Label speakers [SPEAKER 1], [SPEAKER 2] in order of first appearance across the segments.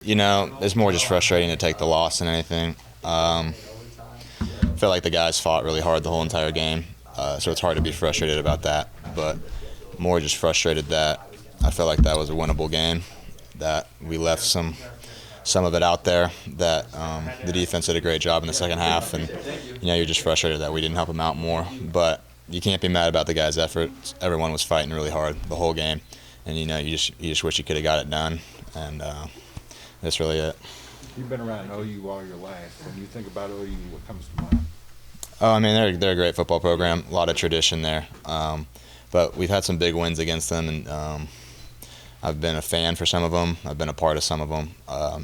[SPEAKER 1] You know, it's more just frustrating to take the loss than anything. Felt like the guys fought really hard the whole entire game, so it's hard to be frustrated about that. But more just frustrated that I felt like that was a winnable game, that we left some of it out there, that the defense did a great job in the second half, and you're just frustrated that we didn't help them out more. But you can't be mad about the guys' efforts. Everyone was fighting really hard the whole game, and you just wish you could have got it done, and that's really it.
[SPEAKER 2] You've been around OU all your life. When you think about OU, what comes to mind?
[SPEAKER 1] Oh, I mean, they're a great football program. A lot of tradition there, but we've had some big wins against them, and I've been a fan for some of them. I've been a part of some of them.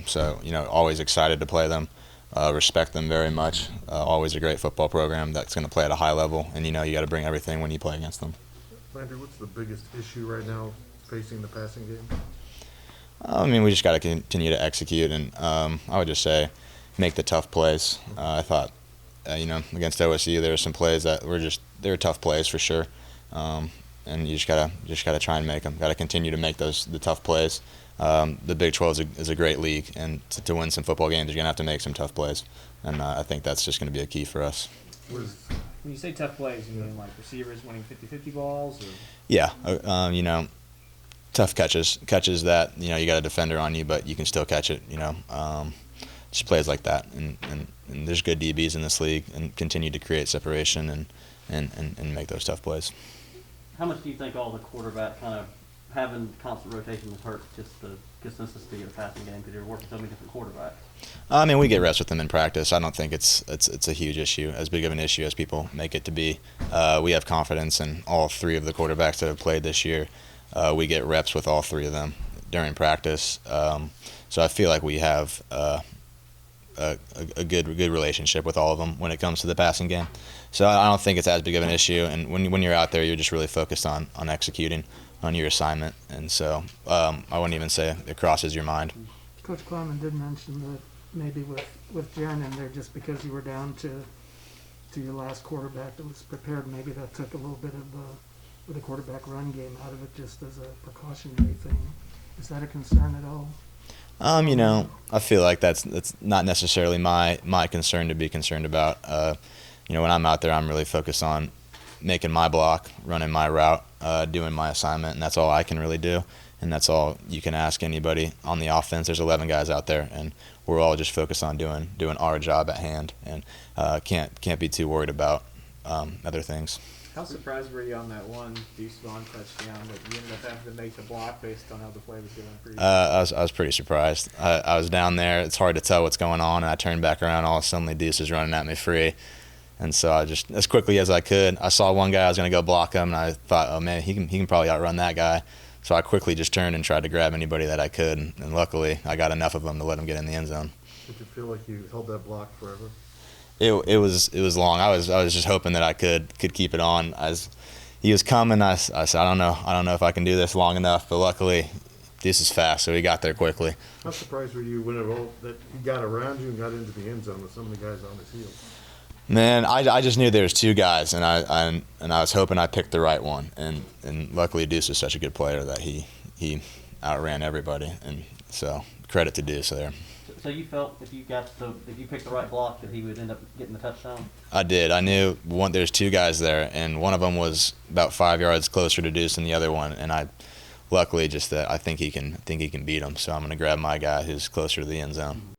[SPEAKER 1] So always excited to play them. Respect them very much. Always a great football program that's going to play at a high level, and you got to bring everything when you play against them.
[SPEAKER 3] Landry, what's the biggest issue right now facing the passing game?
[SPEAKER 1] I mean, we just got to continue to execute, and I would just say make the tough plays. I thought, against OSU, there were some plays that were tough plays for sure, and you just gotta try and make them. Got to continue to make the tough plays. The Big 12 is a great league, and to win some football games, you're gonna have to make some tough plays, and I think that's just going to be a key for us.
[SPEAKER 4] When you say tough plays, you mean like receivers winning 50-50 balls? Or?
[SPEAKER 1] Yeah, tough catches that you got a defender on you, but you can still catch it. Just plays like that, and there's good DBs in this league, and continue to create separation and make those tough plays.
[SPEAKER 5] How much do you think all the quarterback kind of having constant rotation has hurt just the consistency of the passing game because you're working so many different quarterbacks?
[SPEAKER 1] I mean, we get reps with them in practice. I don't think it's a huge issue, as big of an issue as people make it to be. We have confidence in all three of the quarterbacks that have played this year. We get reps with all three of them during practice, so I feel like we have a good relationship with all of them when it comes to the passing game. So I don't think it's as big of an issue. And when you're out there, you're just really focused on executing on your assignment. And so I wouldn't even say it crosses your mind.
[SPEAKER 6] Coach Kleiman did mention that maybe with Jaron in there, just because you were down to your last quarterback that was prepared, maybe that took a little bit of the quarterback run game out of it, just as a precautionary thing. Is that a concern at all?
[SPEAKER 1] I feel like that's not necessarily my concern to be concerned about. When I'm out there, I'm really focused on making my block, running my route, doing my assignment, and that's all I can really do. And that's all you can ask anybody on the offense. There's 11 guys out there, and we're all just focused on doing our job at hand, and can't be too worried about other things.
[SPEAKER 4] How surprised were you on that one Deuce Vaughn touchdown that you ended up having to make the block based on how the play was going for you?
[SPEAKER 1] I was pretty surprised. I was down there. It's hard to tell what's going on, and I turned back around. All of a sudden, Deuce is running at me free. And so I just, as quickly as I could, I saw one guy, I was going to go block him, and I thought, oh, man, he can probably outrun that guy. So I quickly just turned and tried to grab anybody that I could, and luckily I got enough of them to let him get in the end zone.
[SPEAKER 3] Did you feel like you held that block forever?
[SPEAKER 1] It was long. I was just hoping that I could keep it on. As he was coming, I said, I don't know if I can do this long enough, but luckily this is fast, so he got there quickly.
[SPEAKER 3] How surprised were you when that he got around you and got into the end zone with some of the guys on his heels?
[SPEAKER 1] Man, I just knew there was two guys, and I was hoping I picked the right one, and luckily Deuce was such a good player that he outran everybody, and so credit to Deuce there.
[SPEAKER 5] So you felt if you picked the right block that he would end up getting the touchdown?
[SPEAKER 1] I did. I knew there's two guys there, and one of them was about 5 yards closer to Deuce than the other one, and I luckily just that I think he can beat him, so I'm going to grab my guy who's closer to the end zone.